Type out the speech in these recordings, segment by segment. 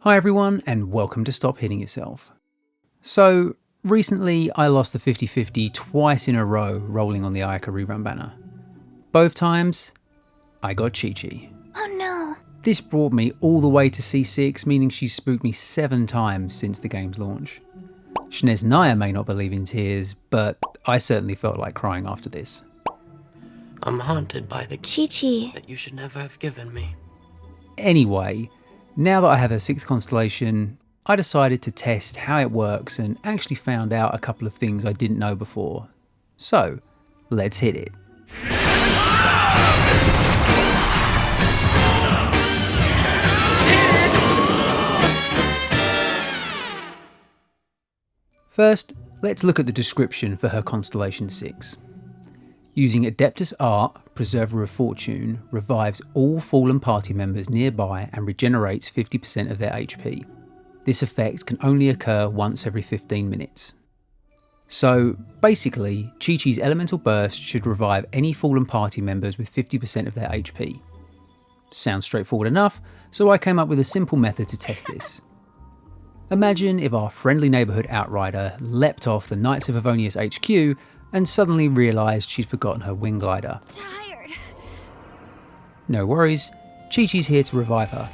Hi everyone, and welcome to Stop Hitting Yourself. So, recently I lost the 50-50 twice in a row rolling on the Ayaka rerun banner. Both times, I got Qiqi. Oh no. This brought me all the way to C6, meaning she's spooked me 7 times since the game's launch. Shnez Naya may not believe in tears, but I certainly felt like crying after this. I'm haunted by the Qiqi that you should never have given me. Anyway, now that I have her 6th constellation, I decided to test how it works and actually found out a couple of things I didn't know before. So, let's hit it. First, let's look at the description for her Constellation 6. Using Adeptus Art, Preserver of Fortune revives all fallen party members nearby and regenerates 50% of their HP. This effect can only occur once every 15 minutes. So basically, Qiqi's Elemental Burst should revive any fallen party members with 50% of their HP. Sounds straightforward enough, so I came up with a simple method to test this. Imagine if our friendly neighbourhood outrider leapt off the Knights of Avonius HQ and suddenly realised she'd forgotten her wing glider. tired. No worries, Qiqi's here to revive her.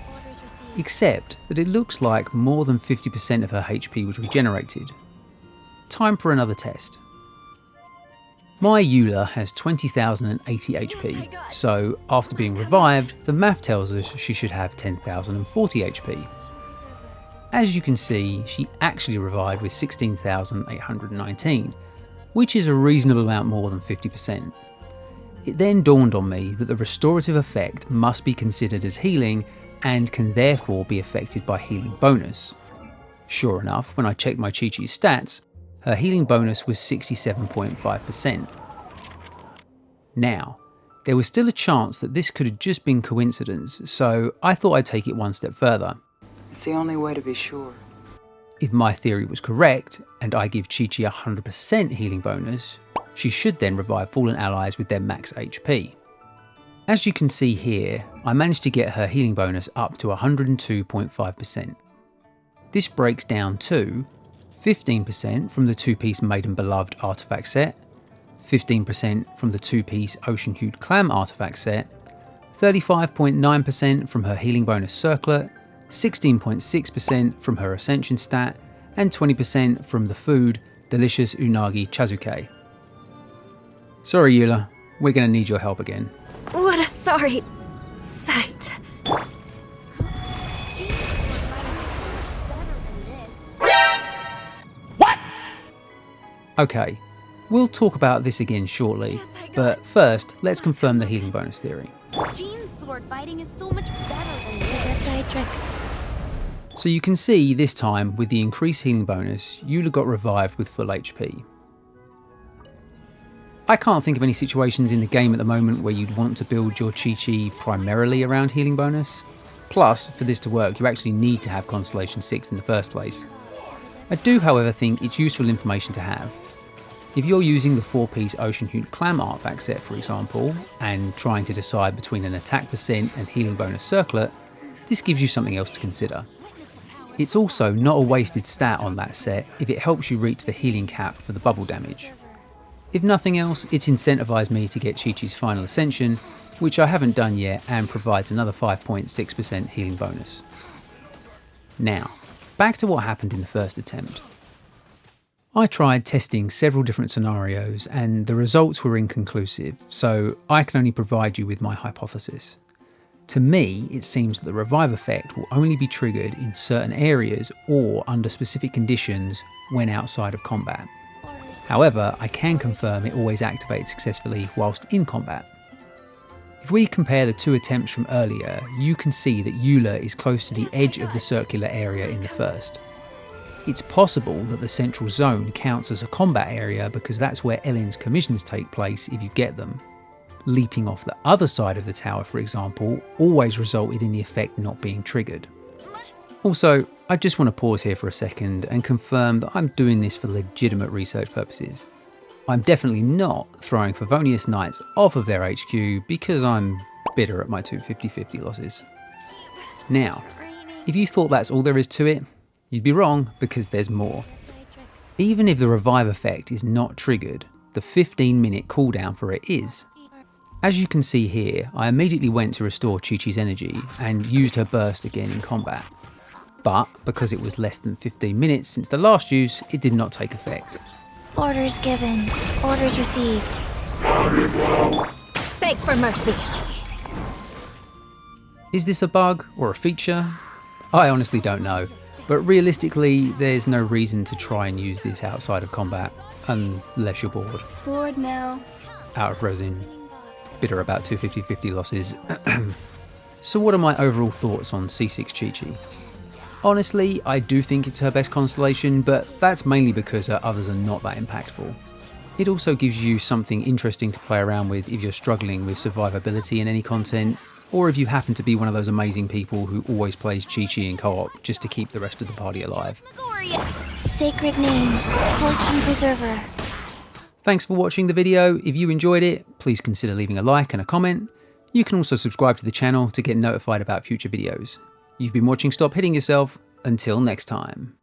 Except that it looks like more than 50% of her HP was regenerated. Time for another test. My Eula has 20,080 HP, so after being revived, the math tells us she should have 10,040 HP. As you can see, she actually revived with 16,819, which is a reasonable amount more than 50%. It then dawned on me that the restorative effect must be considered as healing and can therefore be affected by healing bonus. Sure enough, when I checked my Qiqi's stats, her healing bonus was 67.5%. Now, there was still a chance that this could have just been coincidence, so I thought I'd take it one step further. It's the only way to be sure. If my theory was correct, and I give Qiqi 100% healing bonus, she should then revive fallen allies with their max HP. As you can see here, I managed to get her healing bonus up to 102.5%. This breaks down to 15% from the 2-piece Maiden Beloved artifact set, 15% from the 2-piece Ocean Hued Clam artifact set, 35.9% from her healing bonus circlet, 16.6% from her Ascension stat, and 20% from the food Delicious Unagi Chazuke. Sorry Eula, we're going to need your help again. What a sorry sight. What? Okay, we'll talk about this again shortly, but first let's confirm the healing bonus theory. Jean's sword fighting is so much better than this. Tricks. So you can see this time with the increased healing bonus, Eula got revived with full HP. I can't think of any situations in the game at the moment where you'd want to build your Qiqi primarily around healing bonus. Plus, for this to work, you actually need to have Constellation 6 in the first place. I do, however, think it's useful information to have. If you're using the 4-piece Ocean Hued Clam artifact set, for example, and trying to decide between an attack percent and healing bonus circlet, this gives you something else to consider. It's also not a wasted stat on that set if it helps you reach the healing cap for the bubble damage. If nothing else, it's incentivised me to get Qiqi's final ascension, which I haven't done yet and provides another 5.6% healing bonus. Now, back to what happened in the first attempt. I tried testing several different scenarios and the results were inconclusive, so I can only provide you with my hypothesis. To me, it seems that the revive effect will only be triggered in certain areas or under specific conditions when outside of combat. However, I can confirm it always activates successfully whilst in combat. If we compare the 2 attempts from earlier, you can see that Eula is close to the edge of the circular area in the first. It's possible that the central zone counts as a combat area because that's where Ellen's commissions take place if you get them. Leaping off the other side of the tower, for example, always resulted in the effect not being triggered. Also, I just want to pause here for a second and confirm that I'm doing this for legitimate research purposes. I'm definitely not throwing Favonius Knights off of their HQ because I'm bitter at my two 50-50 losses. Now, If you thought that's all there is to it, you'd be wrong, because there's more. Even if the revive effect is not triggered, the 15-minute cooldown for it is. As you can see here, I immediately went to restore Qiqi's energy and used her burst again in combat. But because it was less than 15 minutes since the last use, it did not take effect. Orders given. Orders received. Beg for mercy. Is this a bug or a feature? I honestly don't know, but realistically there's no reason to try and use this outside of combat, unless you're bored. Bored now. Out of resin, bitter about 250/50 losses. So what are my overall thoughts on C6 Qiqi? Honestly, I do think it's her best constellation, but that's mainly because her others are not that impactful. It also gives you something interesting to play around with if you're struggling with survivability in any content, or if you happen to be one of those amazing people who always plays Qiqi in co-op just to keep the rest of the party alive. Sacred name, fortune preserver. Thanks for watching the video. If you enjoyed it, please consider leaving a like and a comment. You can also subscribe to the channel to get notified about future videos. You've been watching Stop Hitting Yourself. Until next time.